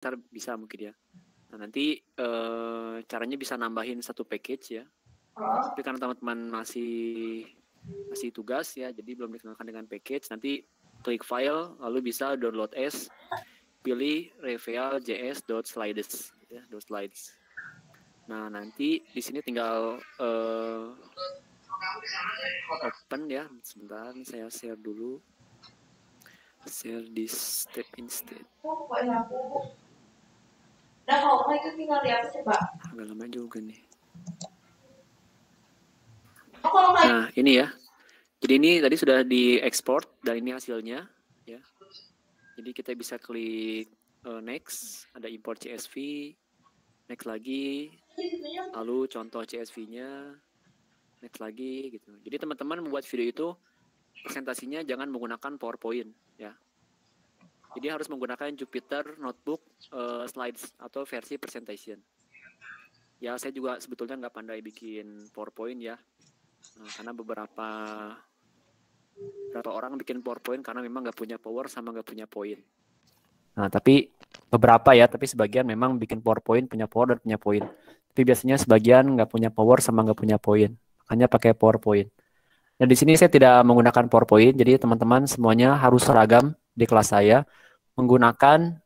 ntar bisa mungkin ya. Nah, nanti caranya bisa nambahin satu package ya. Tapi karena teman-teman masih tugas ya, jadi belum dikenalkan dengan package, nanti klik file, lalu bisa download as, pilih reveal.js.slides ya, .slides. Nah, nanti di sini tinggal open ya. Sebentar, saya share dulu. Share di step instead. Agak lama juga nih. Nah, ini ya. Jadi ini tadi sudah diekspor dan ini hasilnya ya. Jadi kita bisa klik next, ada import CSV, next lagi, lalu contoh CSV-nya, next lagi gitu. Jadi teman-teman membuat video itu presentasinya jangan menggunakan PowerPoint ya. Jadi harus menggunakan Jupyter Notebook Slides atau versi presentation. Ya, saya juga sebetulnya nggak pandai bikin PowerPoint ya. Karena beberapa orang bikin PowerPoint karena memang nggak punya power sama nggak punya poin. Nah, tapi beberapa ya, tapi sebagian memang bikin PowerPoint punya power dan punya poin. Tapi biasanya sebagian nggak punya power sama nggak punya poin. Hanya pakai PowerPoint. Nah, di sini saya tidak menggunakan PowerPoint, jadi teman-teman semuanya harus seragam di kelas saya menggunakan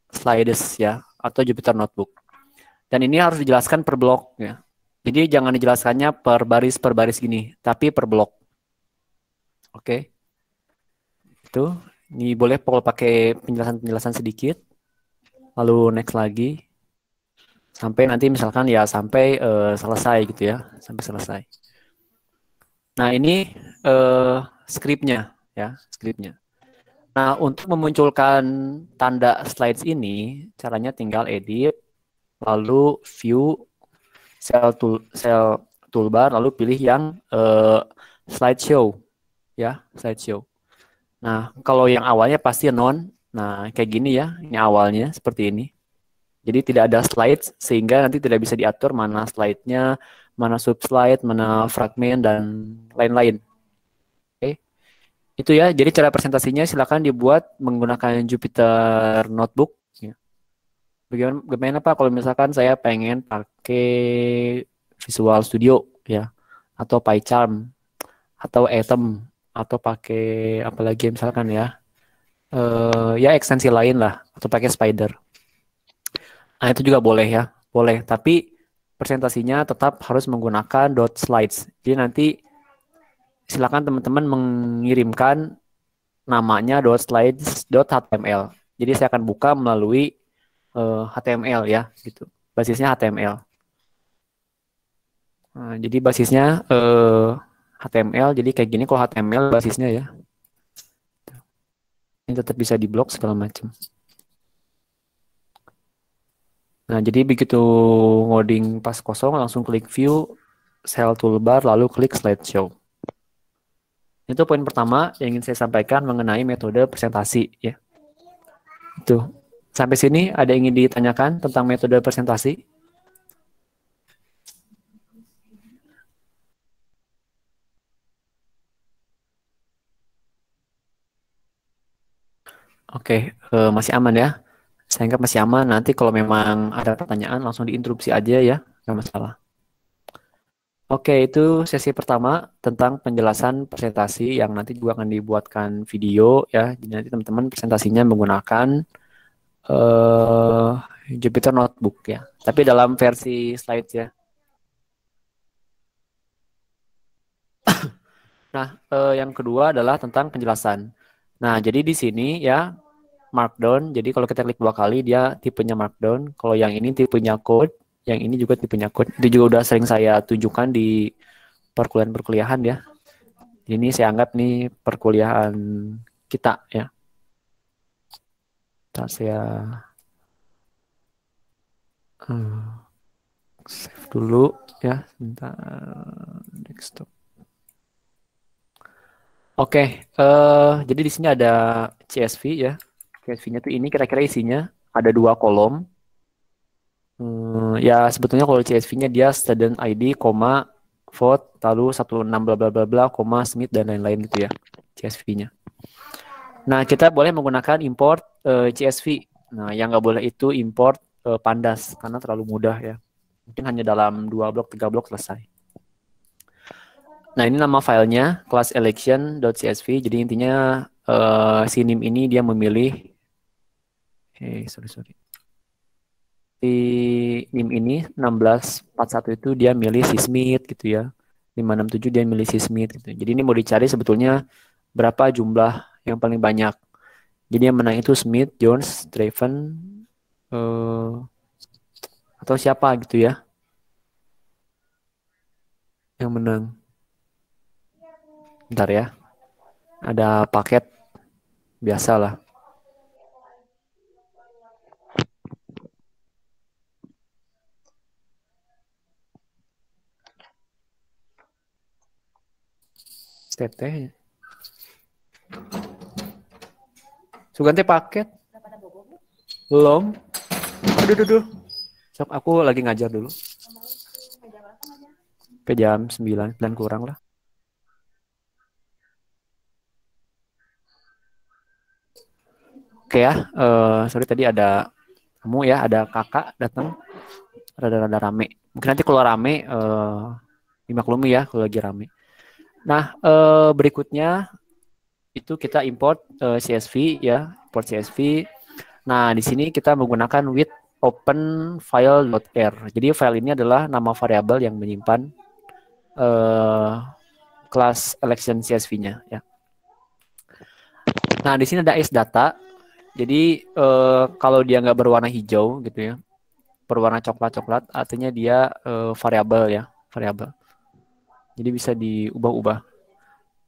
slides ya, atau Jupyter Notebook. Dan ini harus dijelaskan per blok ya. Jadi jangan dijelaskannya per baris gini, tapi per blok. Oke. Itu. Ini boleh pakai penjelasan sedikit. Lalu next lagi. Sampai nanti misalkan ya sampai selesai gitu ya. Sampai selesai. Nah, ini skripnya ya, skripnya. Nah, untuk memunculkan tanda slides ini, caranya tinggal edit, lalu view cell toolbar, lalu pilih yang slideshow ya, slideshow. Nah, kalau yang awalnya pasti non. Nah, kayak gini ya, ini awalnya seperti ini. Jadi tidak ada slides sehingga nanti tidak bisa diatur mana slide-nya, mana subslide, mana fragmen dan lain-lain. Oke. Itu ya. Jadi cara presentasinya silakan dibuat menggunakan Jupyter Notebook ya. Bagaimana Pak kalau misalkan saya pengen pakai Visual Studio ya, atau PyCharm atau Atom atau pakai apa lagi misalkan ya. Ya ekstensi lain lah atau pakai Spider. Nah, itu juga boleh ya, boleh. Tapi presentasinya tetap harus menggunakan .slides. Jadi nanti silakan teman-teman mengirimkan namanya .slides.html. Jadi saya akan buka melalui HTML ya, gitu. Basisnya HTML. Nah, jadi basisnya HTML. Jadi kayak gini kalau HTML basisnya ya. Ini tetap bisa diblok segala macam. Nah, jadi begitu ngoding pas kosong, langsung klik view, cell toolbar, lalu klik slideshow. Itu poin pertama yang ingin saya sampaikan mengenai metode presentasi. Ya. Itu. Sampai sini ada yang ingin ditanyakan tentang metode presentasi? Oke, masih aman ya. Saya anggap masih aman. Nanti kalau memang ada pertanyaan langsung diinterupsi aja ya, nggak masalah. Oke, itu sesi pertama tentang penjelasan presentasi yang nanti juga akan dibuatkan video ya. Jadi nanti teman-teman presentasinya menggunakan Jupyter Notebook ya. Tapi dalam versi slides ya. Nah, yang kedua adalah tentang penjelasan. Nah, jadi di sini ya Markdown. Jadi kalau kita klik 2 kali dia tipenya Markdown. Kalau yang ini tipenya code, yang ini juga tipenya code. Itu juga udah sering saya tunjukkan di perkuliahan ya. Ini saya anggap nih perkuliahan kita ya. Ntar saya save dulu ya. Sebentar. Desktop. Oke, jadi di sini ada CSV ya. CSV-nya tuh ini kira-kira isinya ada 2 kolom. Ya sebetulnya kalau CSV-nya dia student ID, vote, lalu 16 bla bla bla bla, submit dan lain-lain gitu ya CSV-nya. Nah kita boleh menggunakan import CSV. Nah, yang nggak boleh itu import pandas karena terlalu mudah ya. Mungkin hanya dalam 2 blok, 3 blok selesai. Nah, ini nama filenya class election.csv. Jadi intinya si nim ini dia memilih sorry. Si nim ini 1641 itu dia milih si Smith gitu ya. 567 dia milih si Smith gitu. Jadi ini mau dicari sebetulnya berapa jumlah yang paling banyak. Jadi yang menang itu Smith, Jones, Draven, atau siapa gitu ya yang menang. Bentar ya. Ada paket biasa lah. Teteh. Sugante paket. Belum. Aduh. Sok aku lagi ngajar dulu. Ke jam 9 kurang lah. Oke ya, sorry tadi ada kamu ya, ada kakak datang, rada-rada rame. Mungkin nanti kalau rame, dimaklumi ya kalau lagi rame. Nah, berikutnya itu kita import CSV ya, import CSV. Nah, di sini kita menggunakan with open file.r. Jadi file ini adalah nama variabel yang menyimpan kelas election CSV-nya ya. Nah, di sini ada isData. Jadi kalau dia nggak berwarna hijau gitu ya, berwarna coklat-coklat, artinya dia variabel ya, variabel. Jadi bisa diubah-ubah.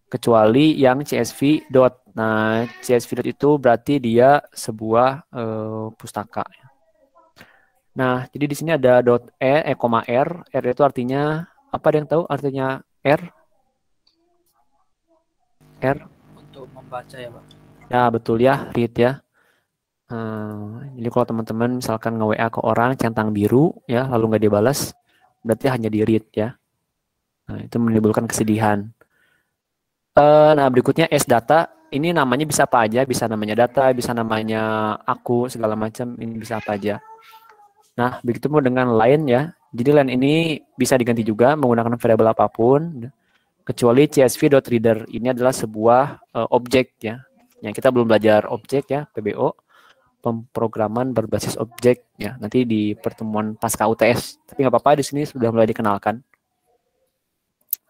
Kecuali yang CSV dot. Nah, CSV dot itu berarti dia sebuah pustaka. Nah, jadi di sini ada dot r. R itu artinya apa? Ada yang tahu artinya R? R untuk membaca ya, Pak. Ya, betul ya, read ya. Jadi kalau teman-teman misalkan nge-WA ke orang centang biru ya, lalu nggak dibalas, berarti hanya di read ya. Nah, itu menimbulkan kesedihan. Nah, berikutnya sData. Ini namanya bisa apa aja, bisa namanya data, bisa namanya aku, segala macam, ini bisa apa aja. Nah, begitu pun dengan line ya. Jadi line ini bisa diganti juga menggunakan variabel apapun, kecuali csv.reader. Ini adalah sebuah objek ya. Yang kita belum belajar objek ya, PBO. Pemrograman berbasis objek ya, nanti di pertemuan pasca UTS. Tapi nggak apa-apa, di sini sudah mulai dikenalkan.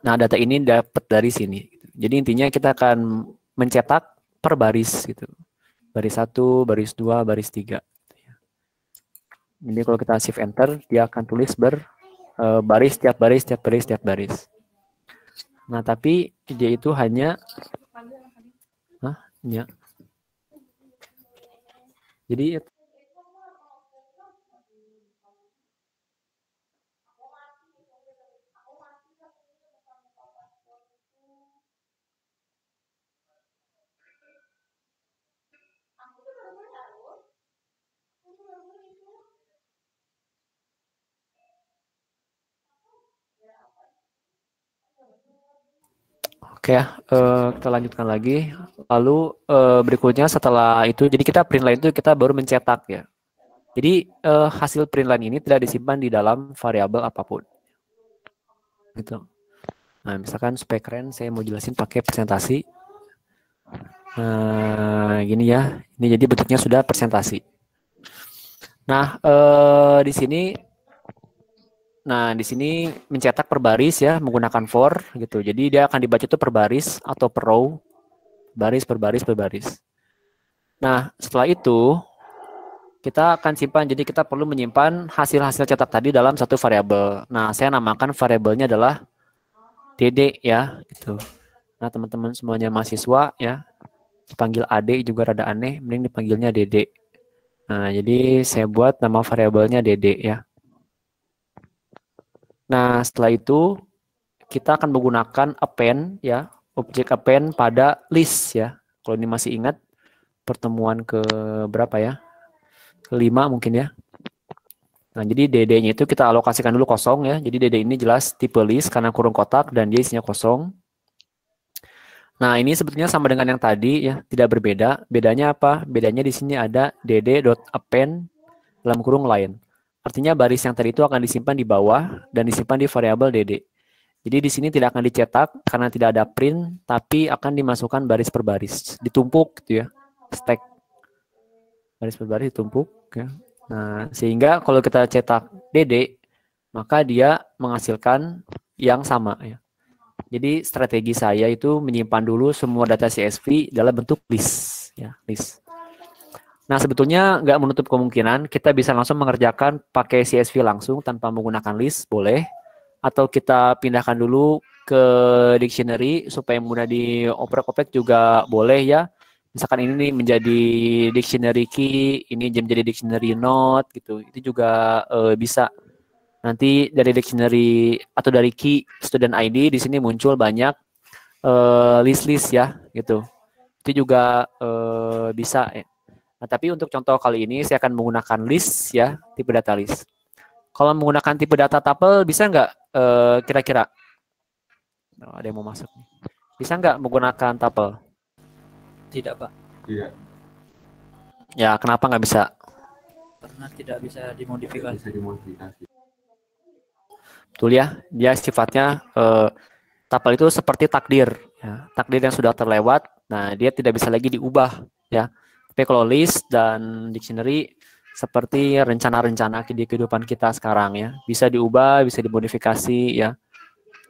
Nah, data ini dapat dari sini. Jadi intinya kita akan mencetak per baris gitu. Baris 1, baris 2, baris 3. Jadi kalau kita shift enter, dia akan tulis baris, tiap baris, tiap baris, tiap baris. Nah, tapi dia itu hanya ya. Jadi oke ya, kita lanjutkan lagi. Lalu berikutnya setelah itu, jadi kita print line itu kita baru mencetak ya. Jadi hasil print line ini tidak disimpan di dalam variabel apapun. Gitu. Nah, misalkan supaya keren, saya mau jelasin pakai presentasi. Gini ya, ini jadi bentuknya sudah presentasi. Nah, di sini mencetak per baris ya, menggunakan for gitu. Jadi dia akan dibaca itu per baris atau per row, baris per baris per baris. Nah, setelah itu kita akan simpan. Jadi kita perlu menyimpan hasil-hasil cetak tadi dalam satu variabel. Nah, saya namakan variabelnya adalah DD ya, gitu. Nah, teman-teman semuanya mahasiswa ya, dipanggil AD juga rada aneh, mending dipanggilnya DD. Nah, jadi saya buat nama variabelnya DD ya. Nah, setelah itu kita akan menggunakan append ya, objek append pada list ya. Kalau ini masih ingat pertemuan ke berapa ya? Kelima mungkin ya. Nah, jadi DD-nya itu kita alokasikan dulu kosong ya. Jadi DD ini jelas tipe list karena kurung kotak dan dia isinya kosong. Nah, ini sebetulnya sama dengan yang tadi ya, tidak berbeda. Bedanya apa? Bedanya di sini ada dd.append dalam kurung lain. Artinya baris yang tadi itu akan disimpan di bawah dan disimpan di variabel dd. Jadi di sini tidak akan dicetak karena tidak ada print, tapi akan dimasukkan baris per baris, ditumpuk gitu ya, stack baris per baris ditumpuk. Ya. Nah, sehingga kalau kita cetak dd, maka dia menghasilkan yang sama ya. Jadi strategi saya itu menyimpan dulu semua data CSV dalam bentuk list, ya list. Nah sebetulnya nggak menutup kemungkinan kita bisa langsung mengerjakan pakai CSV langsung tanpa menggunakan list, boleh. Atau kita pindahkan dulu ke dictionary supaya mudah dioprek-oprek juga boleh ya. Misalkan ini nih menjadi dictionary key, ini menjadi dictionary note gitu. Itu juga bisa. Nanti dari dictionary atau dari key student ID di sini muncul banyak list-list ya gitu. Itu juga bisa ya. Nah, tapi untuk contoh kali ini saya akan menggunakan list ya, tipe data list. Kalau menggunakan tipe data tuple bisa nggak kira-kira? Oh, ada yang mau masuk nih. Bisa nggak menggunakan tuple? Tidak, Pak. Tidak. Ya, kenapa nggak bisa? Karena tidak bisa dimodifikasi. Bisa dimodifikasi. Betul ya, dia sifatnya tuple itu seperti takdir. Ya. Takdir yang sudah terlewat, nah dia tidak bisa lagi diubah. Ya. Tapi kalau list dan dictionary seperti rencana-rencana di kehidupan kita sekarang ya, bisa diubah, bisa dimodifikasi ya.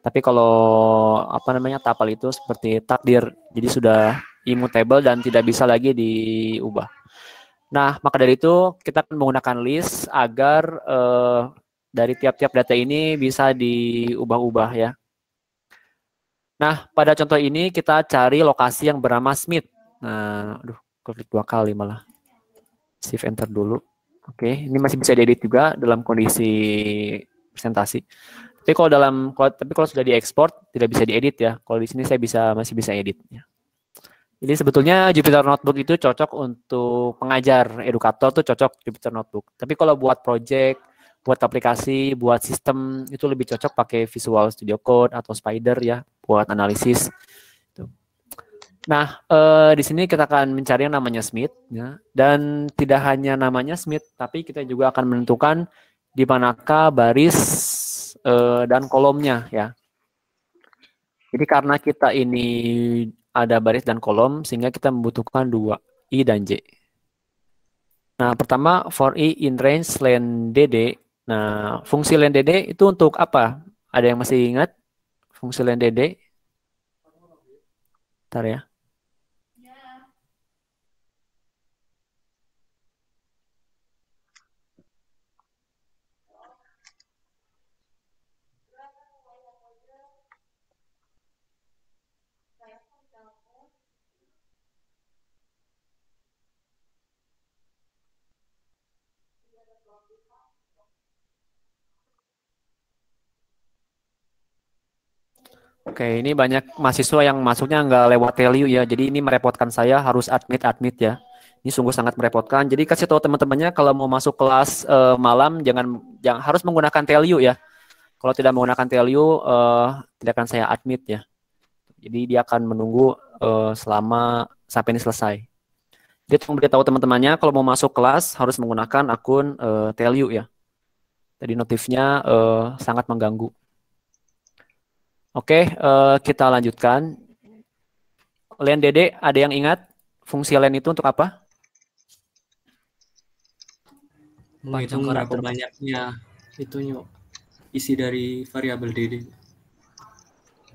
Tapi kalau apa namanya tuple itu seperti takdir, jadi sudah immutable dan tidak bisa lagi diubah. Nah, maka dari itu kita akan menggunakan list agar dari tiap-tiap data ini bisa diubah-ubah ya. Nah, pada contoh ini kita cari lokasi yang bernama Smith. Nah, aduh, klik 2 kali malah. Shift enter dulu. Oke, ini masih bisa diedit juga dalam kondisi presentasi. Tapi kalau sudah diekspor tidak bisa diedit ya. Kalau di sini saya masih bisa edit ya. Jadi sebetulnya Jupyter Notebook itu cocok untuk pengajar, edukator tuh cocok Jupyter Notebook. Tapi kalau buat project, buat aplikasi, buat sistem itu lebih cocok pakai Visual Studio Code atau Spider ya buat analisis. Nah, di sini kita akan mencari yang namanya Smith ya. Dan tidak hanya namanya Smith, tapi kita juga akan menentukan di manakah baris dan kolomnya ya. Jadi karena kita ini ada baris dan kolom, sehingga kita membutuhkan dua, I dan J. Nah, pertama, for I in range len DD. Nah, fungsi len DD itu untuk apa? Ada yang masih ingat fungsi len DD? Bentar ya. Oke, ini banyak mahasiswa yang masuknya nggak lewat value ya. Jadi ini merepotkan saya harus admit ya. Ini sungguh sangat merepotkan. Jadi kasih tahu teman-temannya kalau mau masuk kelas malam jangan harus menggunakan value ya. Kalau tidak menggunakan value tidak akan saya admit ya. Jadi dia akan menunggu selama sampai ini selesai. Dia memberitahu teman-temannya kalau mau masuk kelas harus menggunakan akun value ya. Jadi notifnya sangat mengganggu. Oke, kita lanjutkan. Len DD, ada yang ingat fungsi len itu untuk apa? Menghitung berapa banyaknya itunya isi dari variabel DD.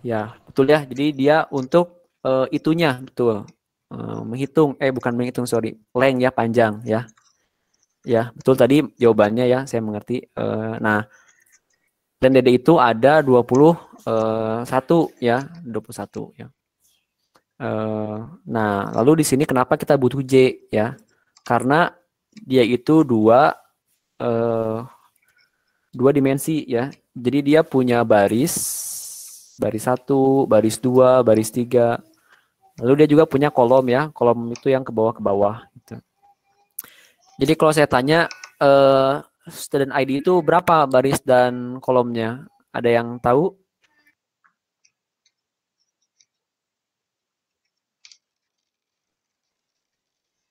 Ya, betul ya. Jadi dia untuk itunya, betul. Bukan menghitung, sorry. Length ya, panjang ya. Ya, betul tadi jawabannya ya, saya mengerti. Nah, len DD itu ada 21 ya, 21 ya. Nah, lalu di sini kenapa kita butuh J ya? Karena dia itu dua dimensi ya. Jadi dia punya baris 1, baris 2, baris 3. Lalu dia juga punya kolom ya. Kolom itu yang ke bawah gitu. Jadi kalau saya tanya student ID itu berapa baris dan kolomnya? Ada yang tahu?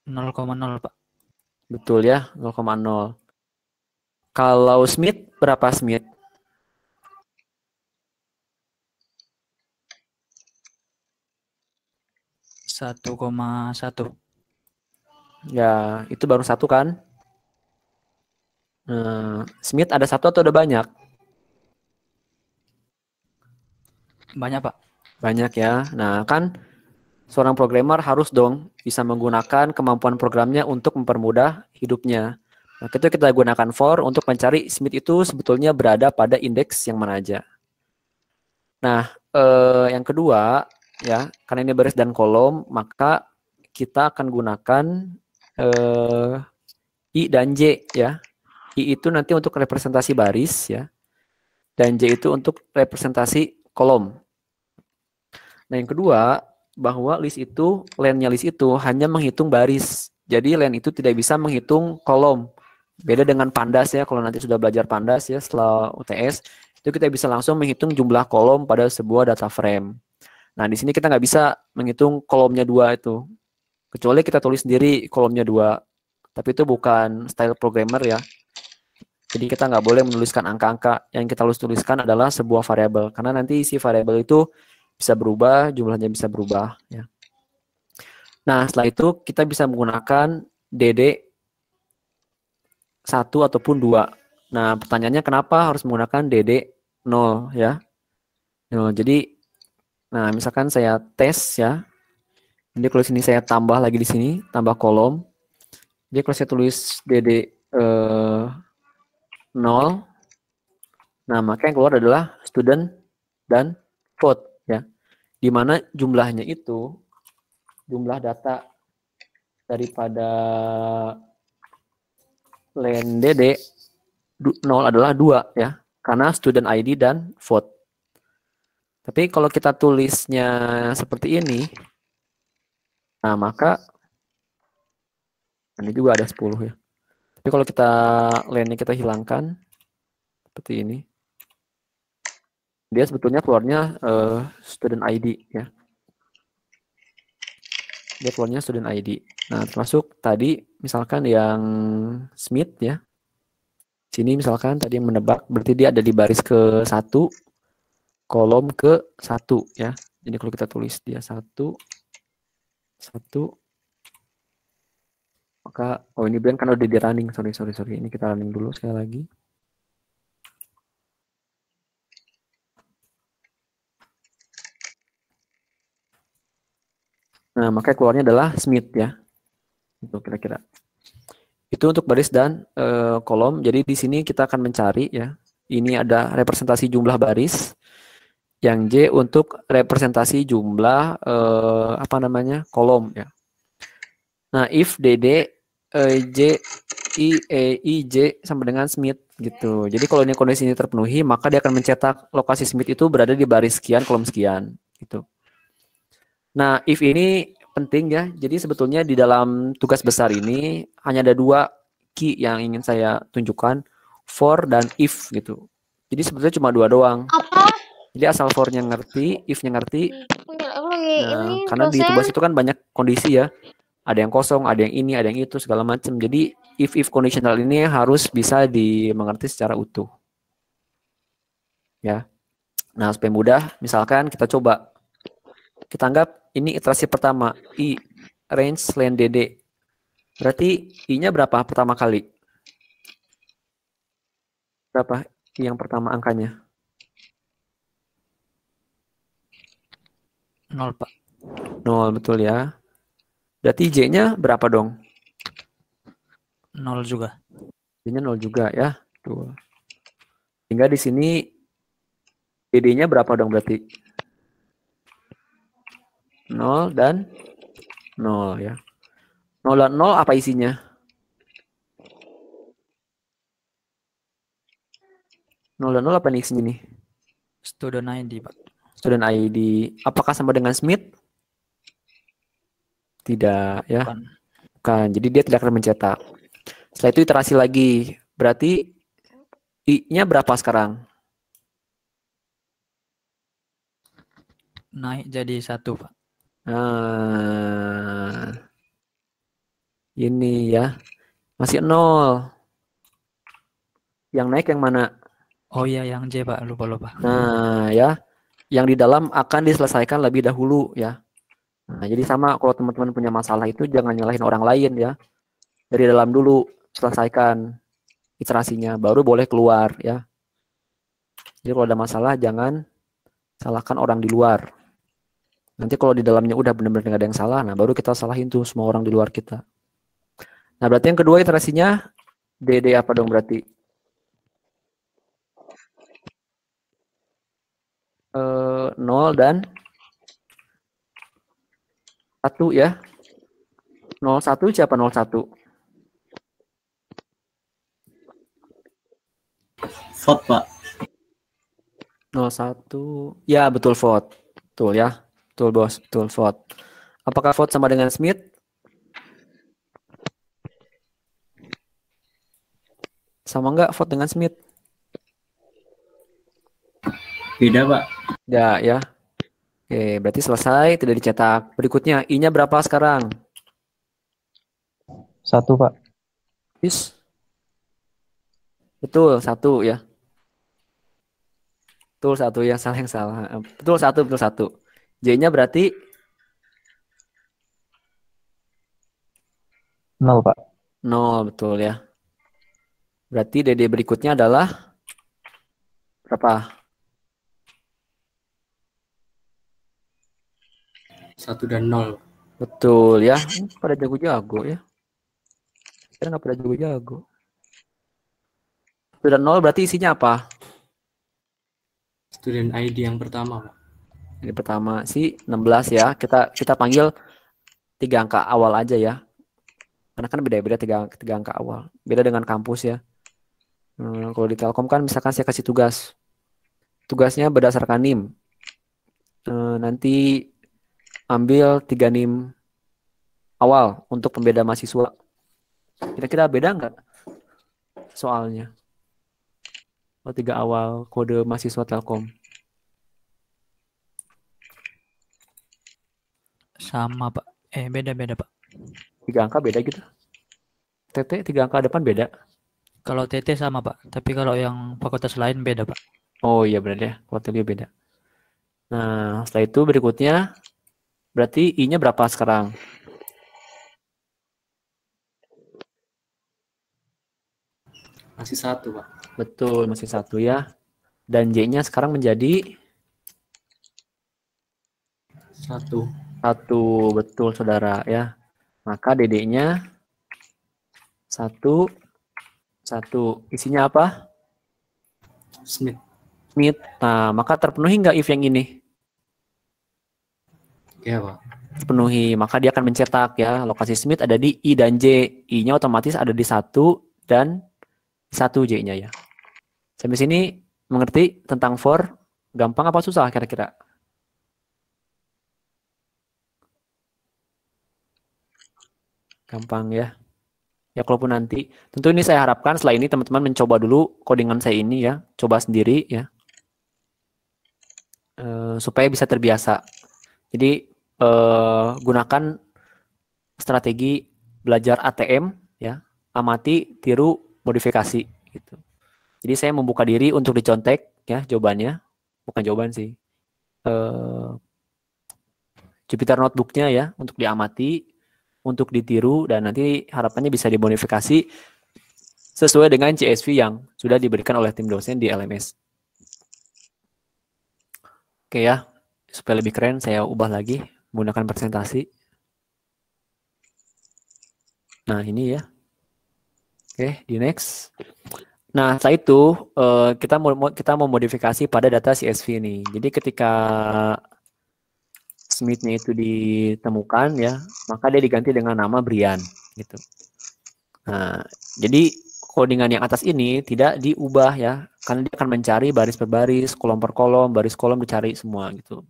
0,0 Pak. Betul ya, 0,0. Kalau Smith berapa Smith? 1,1. Ya, itu baru satu kan? Smith ada satu atau ada banyak? Banyak Pak. Banyak ya. Nah, kan seorang programmer harus dong bisa menggunakan kemampuan programnya untuk mempermudah hidupnya. Nah, itu kita gunakan for untuk mencari Smith itu sebetulnya berada pada indeks yang mana aja. Nah, yang kedua ya, karena ini baris dan kolom, maka kita akan gunakan I dan J ya. I itu nanti untuk representasi baris ya, dan J itu untuk representasi kolom. Nah, yang kedua, bahwa list itu, len-nya list itu hanya menghitung baris. Jadi len itu tidak bisa menghitung kolom. Beda dengan pandas ya, kalau nanti sudah belajar pandas ya setelah UTS, itu kita bisa langsung menghitung jumlah kolom pada sebuah data frame. Nah, di sini kita nggak bisa menghitung kolomnya dua itu. Kecuali kita tulis sendiri kolomnya dua. Tapi itu bukan style programmer ya. Jadi kita nggak boleh menuliskan angka-angka. Yang kita harus tuliskan adalah sebuah variabel. Karena nanti isi variabel itu bisa berubah, jumlahnya bisa berubah. Ya. Nah, setelah itu kita bisa menggunakan DD 1 ataupun 2. Nah, pertanyaannya kenapa harus menggunakan DD 0 ya? 0. Jadi, nah misalkan saya tes ya. Jadi kalau sini saya tambah lagi di sini, tambah kolom. Jadi kalau saya tulis DD 0, nah maka yang keluar adalah student dan vote ya. Di mana jumlahnya itu jumlah data daripada len DD 0 adalah 2 ya. Karena student ID dan vote. Tapi kalau kita tulisnya seperti ini, nah maka ini juga ada 10 ya. Tapi kalau kita len-nya kita hilangkan seperti ini, dia sebetulnya keluarnya student ID ya. Dia keluarnya student ID. Nah, termasuk tadi misalkan yang Smith ya. Sini misalkan tadi yang menebak, berarti dia ada di baris ke 1, kolom ke 1 ya. Jadi kalau kita tulis dia 1, 1, maka, oh ini blank karena udah di running, sorry. Ini kita running dulu sekali lagi. Nah, maka keluarnya adalah Smith ya. Itu kira-kira. Itu untuk baris dan kolom. Jadi di sini kita akan mencari ya. Ini ada representasi jumlah baris. Yang J untuk representasi jumlah apa namanya? Kolom ya. Nah, if DD J I E I J sama dengan Smith gitu. Jadi kalau ini kondisi ini terpenuhi, maka dia akan mencetak lokasi Smith itu berada di baris sekian, kolom sekian gitu. Nah, if ini penting ya. Jadi sebetulnya di dalam tugas besar ini hanya ada 2 key yang ingin saya tunjukkan, for dan if gitu. Jadi sebetulnya cuma 2 doang. Apa? Jadi asal for-nya ngerti, if-nya ngerti. Nah, Ini karena di dosen. tugas itu kan banyak kondisi ya. Ada yang kosong, ada yang ini, ada yang itu, segala macam. Jadi if conditional ini harus bisa dimengerti secara utuh. Ya. Nah, supaya mudah, misalkan kita coba. Kita anggap ini iterasi pertama, I, range len DD. Berarti I-nya berapa pertama kali? Berapa I yang pertama angkanya? 0 Pak. 0, betul ya. Berarti J-nya berapa dong? 0 juga. J-nya 0 juga ya. Tuh. Sehingga di sini DD-nya berapa dong berarti? 0 dan 0 ya. 0 dan 0 apa isinya? 0 dan 0 apa nih isinya nih? Student ID Pak. Student ID. Apakah sama dengan Smith? Tidak ya. Bukan. Jadi dia tidak akan mencetak. Setelah itu iterasi lagi. Berarti I-nya berapa sekarang? Naik jadi 1 Pak. Nah, Ini ya. Masih 0. Yang naik yang mana? Oh iya, yang J Pak, lupa. Nah, ya. Yang di dalam akan diselesaikan lebih dahulu ya. Nah, jadi sama kalau teman-teman punya masalah itu jangan nyalahin orang lain ya. Dari dalam dulu selesaikan iterasinya, baru boleh keluar ya. Jadi kalau ada masalah jangan salahkan orang di luar. Nanti kalau di dalamnya udah benar-benar nggak ada yang salah, nah baru kita salahin tuh semua orang di luar kita. Nah berarti yang kedua iterasinya DD apa dong berarti? 0 dan 1 ya. 01 siapa 01? Vote, Pak. 01. Ya betul vote. Betul ya. Betul bos, betul vote. Apakah vote sama dengan Smith? Sama enggak vote dengan Smith? Beda, Pak. Ya, ya. Oke, berarti selesai, tidak dicetak. Berikutnya, I-nya berapa sekarang? 1 Pak. Is. Betul, 1 ya. Betul 1 yang salah. Betul 1. J-nya berarti 0 Pak. 0, betul ya. Berarti DD berikutnya adalah berapa? 1 dan 0. Betul ya. Pada jago-jago ya. Kita nggak pada jago-jago. 1 dan 0 berarti isinya apa? Student ID yang pertama, Pak. Ini pertama si 16 ya. Kita panggil 3 angka awal aja ya. Karena kan beda-beda 3 angka awal. Beda dengan kampus ya. Kalau di Telkom kan misalkan saya kasih tugas. Tugasnya berdasarkan NIM. Nanti ambil 3 NIM awal untuk pembeda mahasiswa. Kira-kira beda nggak soalnya? Oh, 3 awal kode mahasiswa Telkom. Sama Pak. Beda Pak. 3 angka beda gitu. TT 3 angka depan beda. Kalau TT sama Pak, tapi kalau yang fakultas lain beda Pak. Oh iya benar ya, kuartilnya beda. Nah, setelah itu berikutnya berarti I-nya berapa sekarang? Masih 1, Pak. Betul, masih 1 ya. Dan J-nya sekarang menjadi 1. 1, betul saudara ya. Maka DD-nya 1. Isinya apa? Smith. Nah, maka terpenuhi nggak if yang ini? Ya, Pak. Terpenuhi, maka dia akan mencetak ya. Lokasi Smith ada di I dan J. I-nya otomatis ada di 1 dan 1 J-nya ya. Sampai sini mengerti tentang for? Gampang apa susah kira-kira? Gampang ya. Ya kalaupun nanti, tentu ini saya harapkan setelah ini teman-teman mencoba dulu codingan saya ini ya. Coba sendiri ya. Supaya bisa terbiasa. Jadi gunakan strategi belajar ATM ya. Amati, tiru, modifikasi gitu. Jadi saya membuka diri untuk dicontek ya jawabannya. Bukan jawaban sih. Jupyter Notebook-nya ya untuk diamati, untuk ditiru, dan nanti harapannya bisa dimodifikasi sesuai dengan CSV yang sudah diberikan oleh tim dosen di LMS. Oke ya, supaya lebih keren saya ubah lagi menggunakan presentasi. Nah ini ya. Oke, di next. Nah setelah itu kita mau modifikasi pada data CSV ini. Jadi ketika Smith-nya itu ditemukan ya, maka dia diganti dengan nama Brian gitu. Nah, jadi codingan yang atas ini tidak diubah ya, karena dia akan mencari baris per baris, kolom per kolom, baris kolom dicari semua gitu.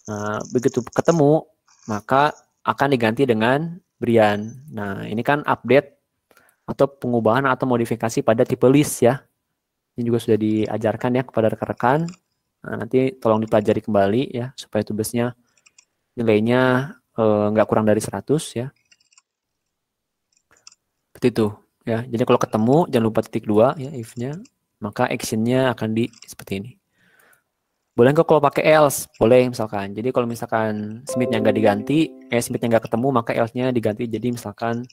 Nah, begitu ketemu, maka akan diganti dengan Brian. Nah, ini kan update atau pengubahan atau modifikasi pada tipe list ya. Ini juga sudah diajarkan ya kepada rekan-rekan. Nah, nanti tolong dipelajari kembali ya, supaya tugasnya nilainya nggak kurang dari 100 ya. Seperti itu ya. Jadi kalau ketemu jangan lupa titik 2 ya if-nya, maka action-nya akan di seperti ini. Boleh nggak kalau pakai else? Boleh misalkan. Jadi kalau misalkan Smith-nya nggak diganti, Smith-nya nggak ketemu, maka else-nya diganti. Jadi misalkan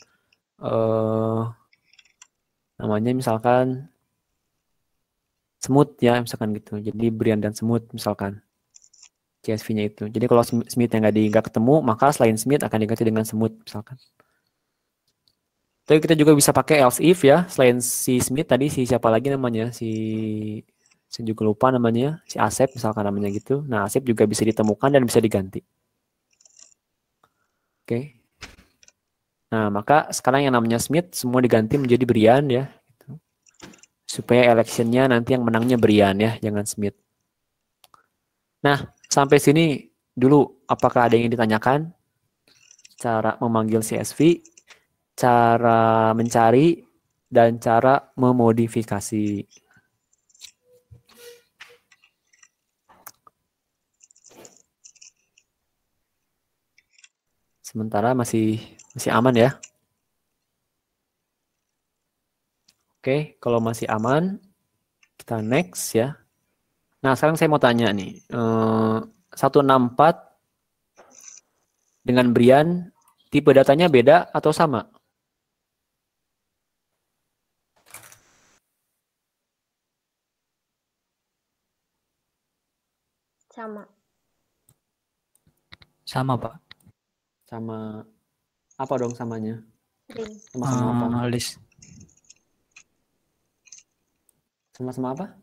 namanya misalkan Smooth ya, misalkan gitu. Jadi Brian dan Smooth misalkan CSV-nya itu. Jadi kalau Smith-nya nggak ketemu, maka selain Smith akan diganti dengan Smooth misalkan. Tapi kita juga bisa pakai else if ya, selain si Smith tadi si siapa lagi namanya, saya juga lupa namanya, si Asep misalkan namanya gitu. Nah, Asep juga bisa ditemukan dan bisa diganti. Oke. Nah, maka sekarang yang namanya Smith semua diganti menjadi Brian ya. Gitu. Supaya election-nya nanti yang menangnya Brian ya, jangan Smith. Nah, sampai sini dulu apakah ada yang ditanyakan? Cara memanggil CSV, cara mencari, dan cara memodifikasi. Sementara masih aman ya. Oke, kalau masih aman, kita next ya. Nah, sekarang saya mau tanya nih. 164 dengan Brian, tipe datanya beda atau sama? Sama. Sama, Pak. Sama apa dong samanya? Ring. Sama-sama apa? List. Sama-sama apa?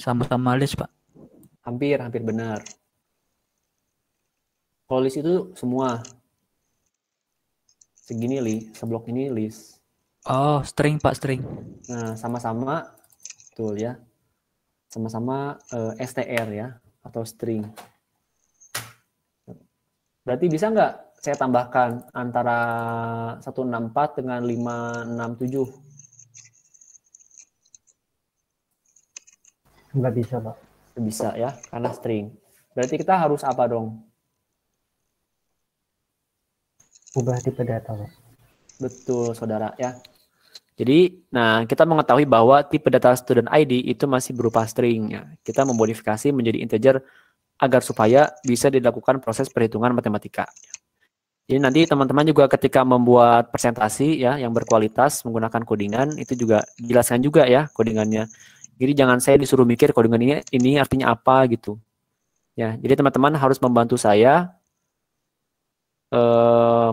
Sama-sama list, Pak. Hampir benar. Kalau list itu semua. Segini list, seblok ini list. Oh, string, Pak, string. Nah, sama-sama, betul ya. Sama-sama str ya, atau string. Berarti bisa nggak saya tambahkan antara 164 dengan 567? Nggak bisa, Pak. Bisa ya, karena string. Berarti kita harus apa dong? Ubah tipe data, Pak. Betul, saudara ya. Jadi, nah kita mengetahui bahwa tipe data student ID itu masih berupa string ya. Kita memodifikasi menjadi integer agar supaya bisa dilakukan proses perhitungan matematika. Jadi nanti teman-teman juga ketika membuat presentasi ya yang berkualitas menggunakan codingan itu juga jelaskan juga ya codingannya. Jadi jangan saya disuruh mikir codingan ini artinya apa gitu. Ya, jadi teman-teman harus membantu saya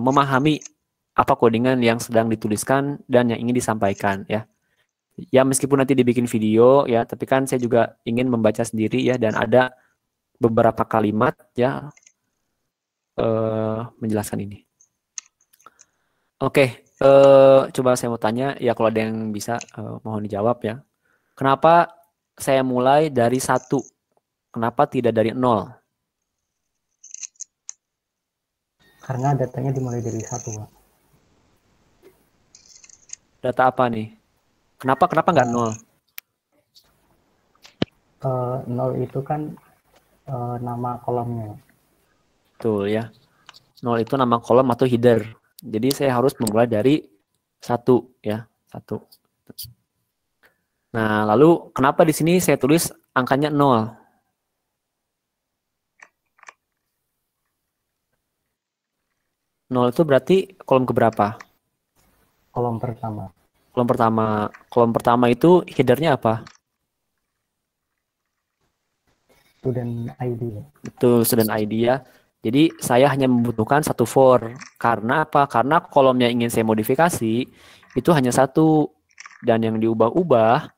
memahami apa codingan yang sedang dituliskan dan yang ingin disampaikan ya. Ya meskipun nanti dibikin video ya, tapi kan saya juga ingin membaca sendiri ya dan ada beberapa kalimat ya menjelaskan ini. Oke, coba saya mau tanya ya kalau ada yang bisa mohon dijawab ya. Kenapa saya mulai dari 1? Kenapa tidak dari 0? Karena datanya dimulai dari 1, Pak. Data apa nih? Kenapa nggak 0? 0 itu kan nama kolomnya. Betul ya. 0 itu nama kolom atau header. Jadi saya harus memulai dari 1 ya, 1. Nah, lalu kenapa di sini saya tulis angkanya 0? Nol itu berarti kolom keberapa? Kolom pertama. Kolom pertama. Kolom pertama itu headernya apa? Student ID. Betul, student ID ya. Jadi saya hanya membutuhkan 1 for. Karena apa? Karena kolom yang ingin saya modifikasi itu hanya 1. Dan yang diubah-ubah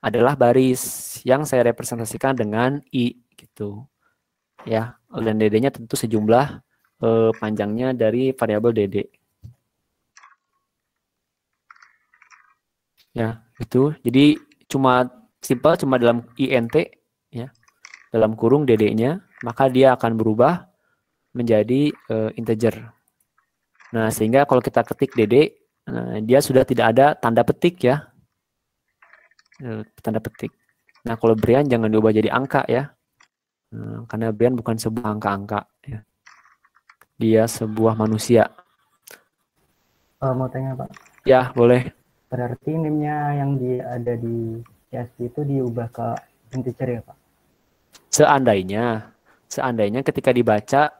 adalah baris yang saya representasikan dengan I gitu. Ya, dan DD-nya tentu sejumlah panjangnya dari variabel DD. Ya, itu. Jadi cuma simple cuma dalam int ya. Dalam kurung DD-nya, maka dia akan berubah menjadi integer. Nah, sehingga kalau kita ketik DD, dia sudah tidak ada tanda petik ya. Tanda petik. Nah, kalau Brian jangan diubah jadi angka ya. Karena Brian bukan sebuah angka-angka ya. Dia sebuah manusia. Mau tanya Pak, Ya, boleh. berarti NIM-nya yang ada di CSV itu diubah ke integer ya Pak? Seandainya ketika dibaca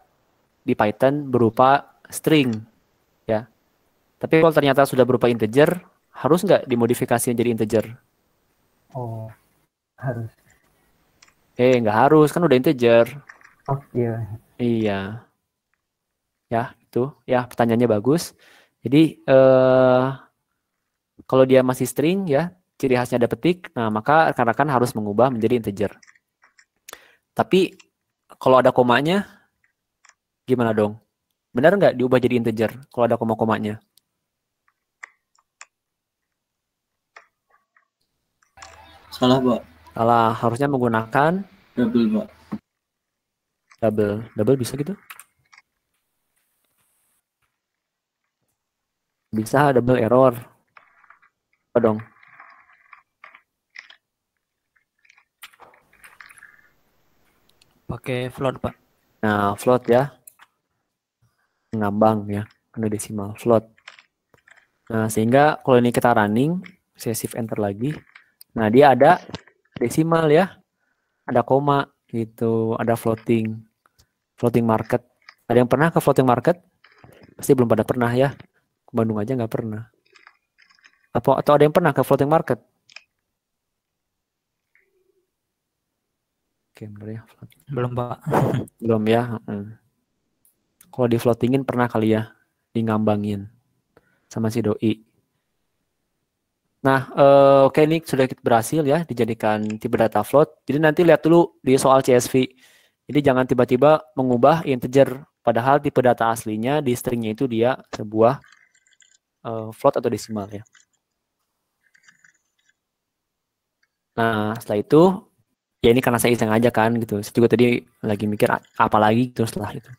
di Python berupa string, ya. Tapi kalau ternyata sudah berupa integer, harus nggak dimodifikasi jadi integer? Oh, harus. Nggak harus, kan udah integer. Oh iya. Iya, ya itu. Ya, pertanyaannya bagus. Jadi, kalau dia masih string, ya, ciri khasnya ada petik, nah maka rekan-rekan harus mengubah menjadi integer. Tapi, kalau ada komanya, gimana dong? Benar nggak diubah jadi integer kalau ada koma-komanya? Salah, Pak. Salah, harusnya menggunakan Double, Pak. double. Double bisa gitu? Bisa double error. Apa dong? Pakai float, Pak. Nah, float ya. Ngambang ya. Kena desimal. Float. Nah, sehingga kalau ini kita running, saya shift enter lagi. Nah, dia ada desimal ya. Ada koma gitu. Ada floating. Floating market. Ada yang pernah ke floating market? Pasti belum pada pernah ya. Ke Bandung aja nggak pernah. Atau ada yang pernah ke floating market? Oke, bener ya. Belum, Pak. Belum ya. Kalau di floatingin pernah kali ya. Di ngambangin. Sama si doi. Nah, oke ini sudah berhasil ya dijadikan tipe data float. Jadi nanti lihat dulu di soal CSV. Jadi jangan tiba-tiba mengubah integer. Padahal tipe data aslinya di stringnya itu dia sebuah float atau desimal ya. Nah, setelah itu ya ini karena saya iseng aja kan gitu. Saya juga tadi lagi mikir apa lagi gitu setelah itu.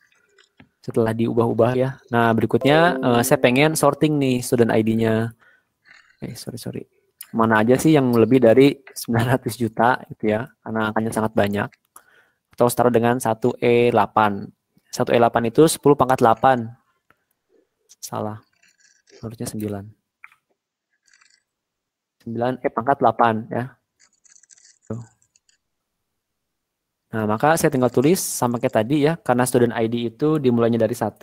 Setelah diubah-ubah ya. Nah, berikutnya saya pengen sorting nih student ID-nya. Sorry. Mana aja sih yang lebih dari 900 juta gitu ya. Karena angkanya sangat banyak. Atau setara dengan 1E8. 1E8 itu 10 pangkat 8. Salah. Harusnya 9. 9E pangkat 8 ya. Tuh. Nah, maka saya tinggal tulis sama kayak tadi ya. Karena student ID itu dimulainya dari 1.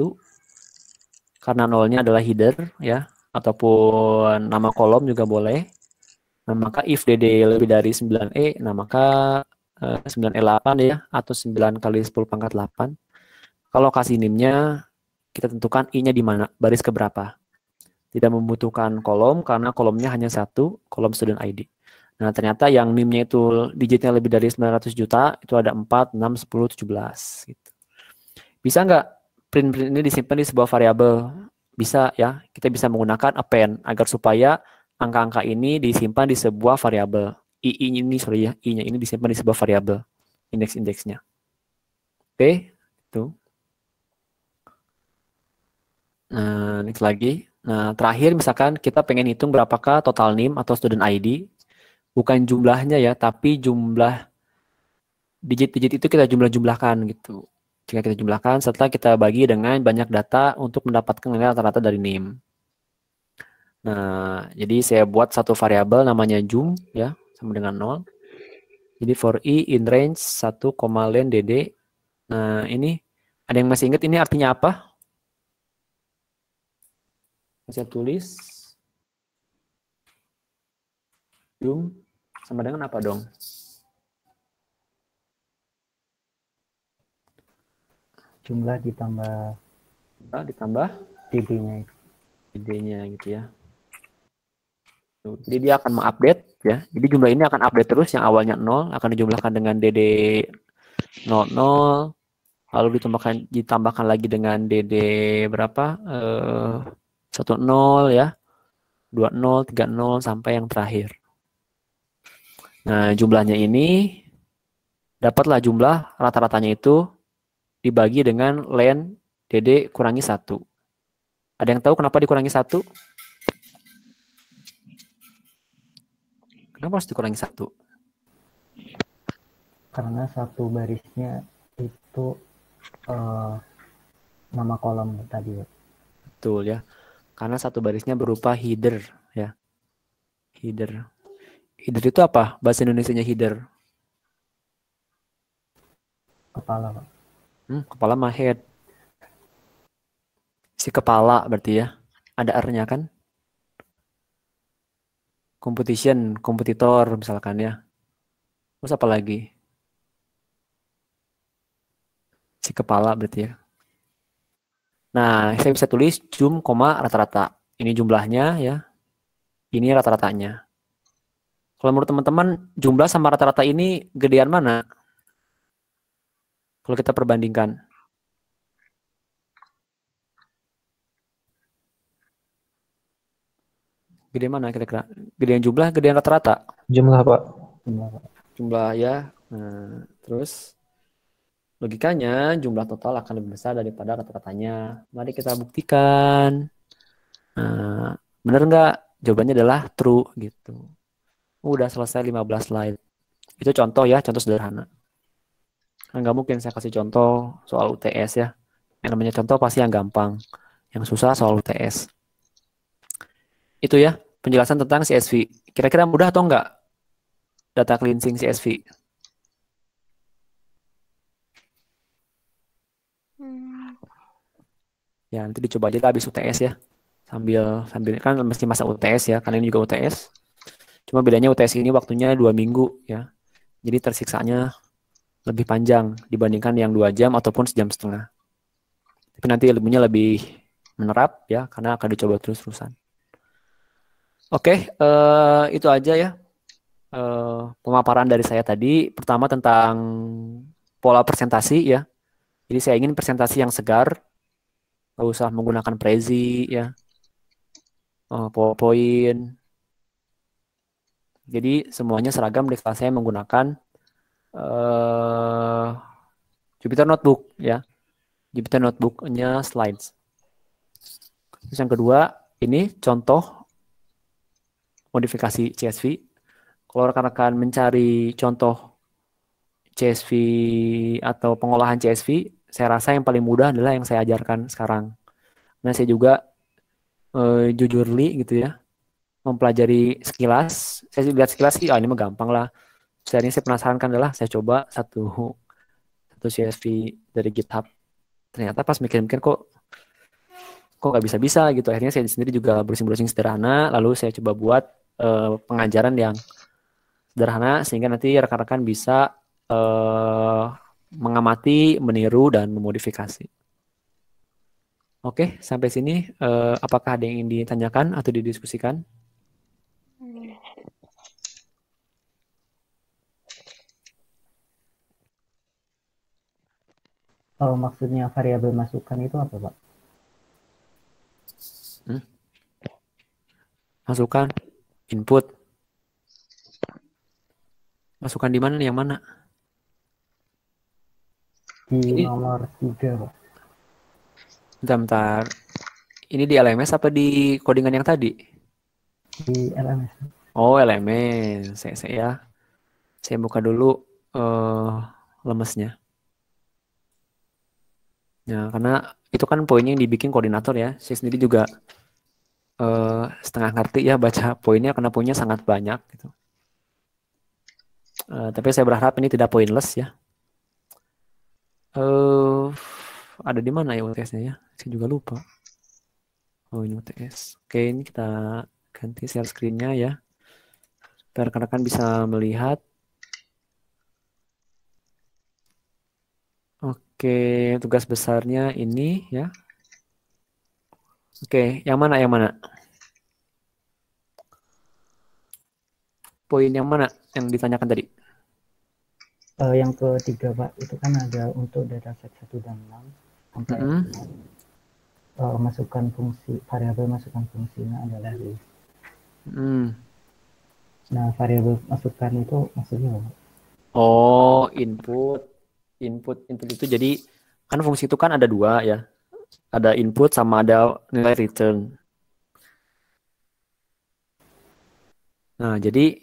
Karena nolnya adalah header ya. Ataupun nama kolom juga boleh. Nah, maka if DD lebih dari 9E, nah maka 9E8 ya, atau 9 kali 10 pangkat 8. Kalau kasih NIM-nya, kita tentukan I-nya di mana, baris keberapa. Tidak membutuhkan kolom, karena kolomnya hanya satu, kolom student ID. Nah, ternyata yang NIM-nya itu digitnya lebih dari 900 juta, itu ada 4, 6, 10, 17. Gitu. Bisa nggak print ini disimpan di sebuah variabel? Bisa ya, kita bisa menggunakan append, agar supaya angka-angka ini disimpan di sebuah variabel. I-nya ini disimpan di sebuah variabel, indeks-indeksnya. Oke, itu. Nah, next lagi. Nah, terakhir misalkan kita pengen hitung berapakah total NIM atau student ID. Bukan jumlahnya ya, tapi jumlah digit-digit itu kita jumlah-jumlahkan gitu. Jika kita jumlahkan, setelah kita bagi dengan banyak data untuk mendapatkan nilai rata-rata dari NIM. Nah, jadi saya buat satu variabel namanya jum ya, sama dengan 0. Jadi for i in range 1, len dd. Nah, ini ada yang masih ingat ini artinya apa? Saya tulis jum sama dengan apa dong? Jumlah ditambah Ditambah DD-nya itu. dd-nya gitu ya. Jadi dia akan mengupdate ya. Jadi jumlah ini akan update terus, yang awalnya 0 akan dijumlahkan dengan dd 00, lalu ditambahkan lagi dengan dd berapa? 10 ya. 20, 30 sampai yang terakhir. Nah, jumlahnya ini dapatlah jumlah rata-ratanya itu dibagi dengan len dd kurangi 1. Ada yang tahu kenapa dikurangi 1? Kenapa harus dikurangi 1? Karena satu barisnya itu nama kolom tadi. Betul ya. Karena satu barisnya berupa header ya. Header. Header itu apa? Bahasa Indonesianya header. Kepala, Pak. Kepala mah head. Si kepala berarti ya. Ada R-nya kan? Competition, kompetitor misalkan ya. Terus apa lagi? Si kepala berarti ya. Nah, saya bisa tulis jum, rata-rata. Ini jumlahnya ya. Ini rata-ratanya. Kalau menurut teman-teman, jumlah sama rata-rata ini gedean mana? Kalau kita perbandingkan. Gedean mana kira-kira? Gedean jumlah, gedean rata-rata. Jumlah, Pak. Jumlah, Pak. Jumlah ya. Nah, terus logikanya jumlah total akan lebih besar daripada rata-ratanya. Mari kita buktikan. Nah, benar nggak? Jawabannya adalah true gitu. Udah selesai 15 slide. Itu contoh ya, contoh sederhana. Kan nggak mungkin saya kasih contoh soal UTS ya. Yang namanya contoh pasti yang gampang. Yang susah soal UTS. Itu ya, penjelasan tentang CSV. Kira-kira mudah atau enggak? Data cleansing CSV. Ya, nanti dicoba aja habis UTS ya. Sambil kan mesti masa UTS ya, karena ini juga UTS. Cuma bedanya UTS ini waktunya 2 minggu ya. Jadi tersiksanya lebih panjang dibandingkan yang 2 jam ataupun sejam setengah. Tapi nanti ilmunya lebih menerap ya, karena akan dicoba terus-terusan. Oke, itu aja ya. Pemaparan dari saya tadi. Pertama tentang pola presentasi ya. Jadi saya ingin presentasi yang segar. Nggak usah menggunakan Prezi ya. PowerPoint. Jadi semuanya seragam di kelas saya menggunakan Jupyter Notebook ya. Jupyter Notebook-nya slides. Terus yang kedua, ini contoh modifikasi CSV. Kalau rekan-rekan mencari contoh CSV atau pengolahan CSV, saya rasa yang paling mudah adalah yang saya ajarkan sekarang. Nah, saya juga jujurly gitu ya, mempelajari sekilas. Saya lihat sekilas sih, ini mah gampang lah. Saya penasaran kan adalah saya coba satu CSV dari GitHub. Ternyata pas mikir-mikir kok nggak bisa-bisa gitu. Akhirnya saya sendiri juga browsing-browsing sederhana, lalu saya coba buat pengajaran yang sederhana sehingga nanti rekan-rekan bisa mengamati, meniru, dan memodifikasi. Oke, sampai sini apakah ada yang ingin ditanyakan atau didiskusikan? Kalau maksudnya variabel masukan itu apa, Pak? Masukan, input. Masukan di mana? Yang mana? Di nomor 3, Pak. Bentar. Ini di LMS apa di codingan yang tadi? Di LMS. Oh, LMS. Saya buka dulu lemesnya. Ya, karena itu kan poinnya yang dibikin koordinator ya. Saya sendiri juga setengah ngerti ya baca poinnya karena poinnya sangat banyak gitu. Tapi saya berharap ini tidak pointless ya. Ada di mana ya UTS-nya ya? Saya juga lupa. Oh, ini UTS. Oke, ini kita ganti share screen-nya ya. Supaya rekan-rekan bisa melihat. Oke, tugas besarnya ini ya. Oke, yang mana? Poin yang mana yang ditanyakan tadi? Yang ketiga, Pak, itu kan ada untuk dataset 1 dan 6 sampai masukkan fungsi, variabel masukkan fungsinya adalah list. Nah, variabel masukan itu maksudnya apa? Oh, input itu jadi kan fungsi itu kan ada 2 ya. Ada input sama ada nilai return. Nah, jadi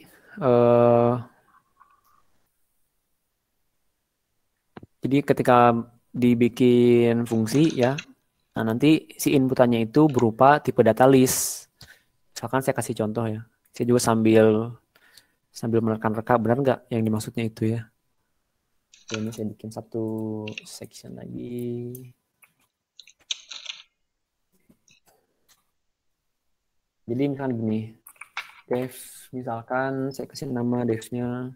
ketika dibikin fungsi ya, Nah, nanti si inputannya itu berupa tipe data list. Misalkan saya kasih contoh ya. Saya juga sambil menekan-reka, benar nggak yang dimaksudnya itu ya. Oke, ini saya bikin satu section lagi. Jadi misalkan gini, dev, misalkan saya kasih nama devnya,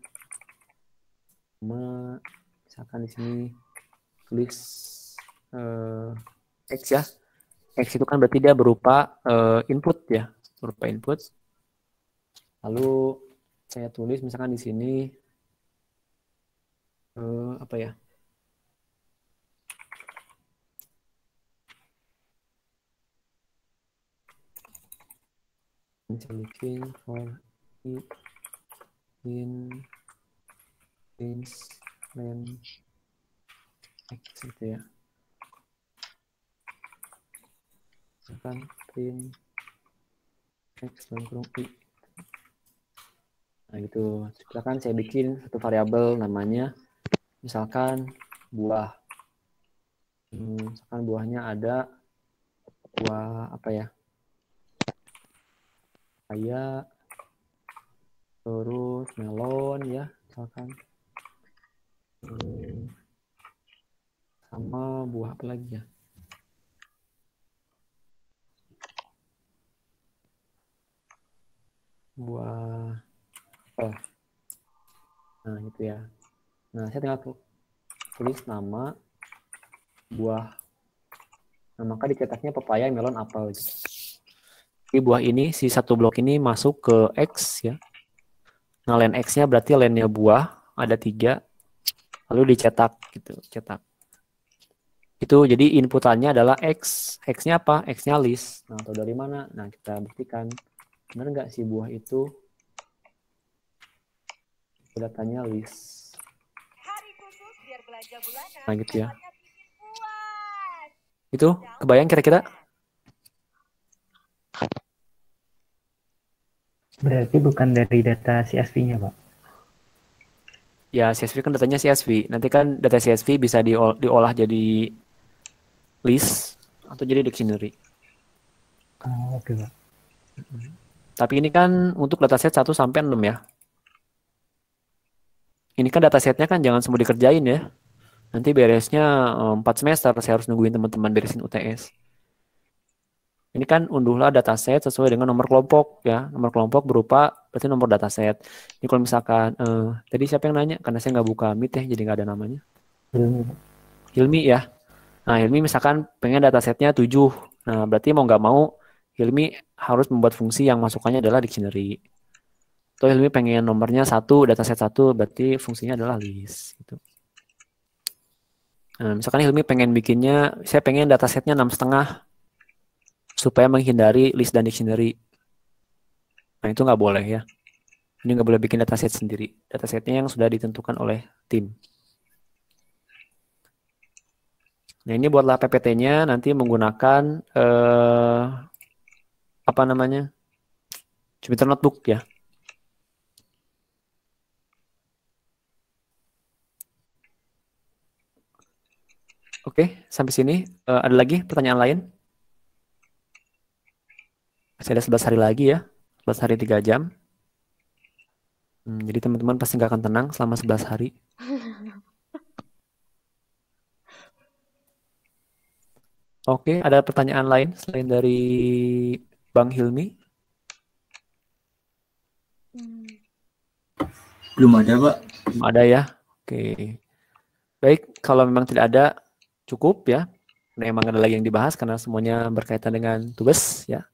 nama, misalkan di sini tulis X ya. X itu kan berarti dia berupa input ya, berupa input. Lalu saya tulis misalkan di sini apa ya? Saya bikin for it in range len X gitu ya. Misalkan print X dalam kurung I. Nah gitu. Misalkan saya bikin satu variabel namanya misalkan buah. Misalkan buahnya ada buah apa ya? Kayak terus melon ya, misalkan. Sama buah apa lagi ya? Buah apa? Nah gitu ya. Nah saya tinggal tulis nama buah. Nah maka dicetaknya pepaya, melon, apel gitu. Di buah ini si satu blok ini masuk ke X ya. Nah len X-nya berarti lennya buah ada 3, lalu dicetak gitu, cetak. Itu jadi inputannya adalah X. X-nya apa? X-nya list. Nah atau dari mana? Nah kita buktikan. Benar nggak si buah itu datanya list. Nah gitu ya. Itu kebayang kira-kira? Berarti bukan dari data CSV-nya, Pak? Ya, CSV kan datanya CSV. Nanti kan data CSV bisa diolah jadi list atau jadi dictionary. Oh, oke, Pak. Tapi ini kan untuk dataset 1 sampai 6 ya. Ini kan datasetnya kan jangan semua dikerjain ya. Nanti beresnya 4 semester, saya harus nungguin teman-teman beresin UTS. Ini kan unduhlah dataset sesuai dengan nomor kelompok ya. Nomor kelompok berupa berarti nomor dataset. Ini kalau misalkan tadi siapa yang nanya? Karena saya nggak buka Meet ya, jadi nggak ada namanya. Hilmi ya. Nah Hilmi misalkan pengen datasetnya 7. Nah berarti mau nggak mau Hilmi harus membuat fungsi yang masukannya adalah dictionary. Atau Hilmi pengen nomornya 1, dataset 1, berarti fungsinya adalah list. Gitu. Nah, misalkan Hilmi pengen bikinnya, saya pengen datasetnya 6,5 supaya menghindari list dan dictionary. Nah itu nggak boleh ya. Ini nggak boleh bikin dataset sendiri. Datasetnya yang sudah ditentukan oleh tim. Nah ini buatlah PPT-nya nanti menggunakan apa namanya? Jupyter Notebook ya. Oke, sampai sini. Ada lagi pertanyaan lain? Masih ada 11 hari lagi ya. 11 hari 3 jam. Jadi teman-teman pasti nggak akan tenang selama 11 hari. Oke, ada pertanyaan lain selain dari Bang Hilmi? Belum ada, Pak. Belum ada ya. Oke. Baik, kalau memang tidak ada, cukup ya. Memang ada lagi yang dibahas karena semuanya berkaitan dengan tugas ya.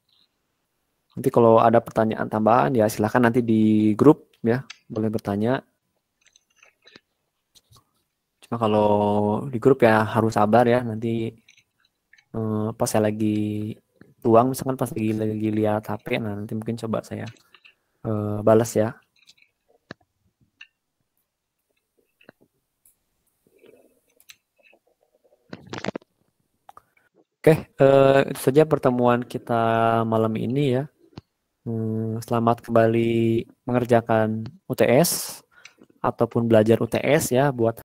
Nanti kalau ada pertanyaan tambahan ya silahkan nanti di grup ya, boleh bertanya. Cuma kalau di grup ya harus sabar ya, nanti pas saya lagi luang, misalkan pas lagi lihat HP, nah nanti mungkin coba saya balas ya. Oke, itu saja pertemuan kita malam ini ya. Selamat kembali mengerjakan UTS ataupun belajar UTS ya buat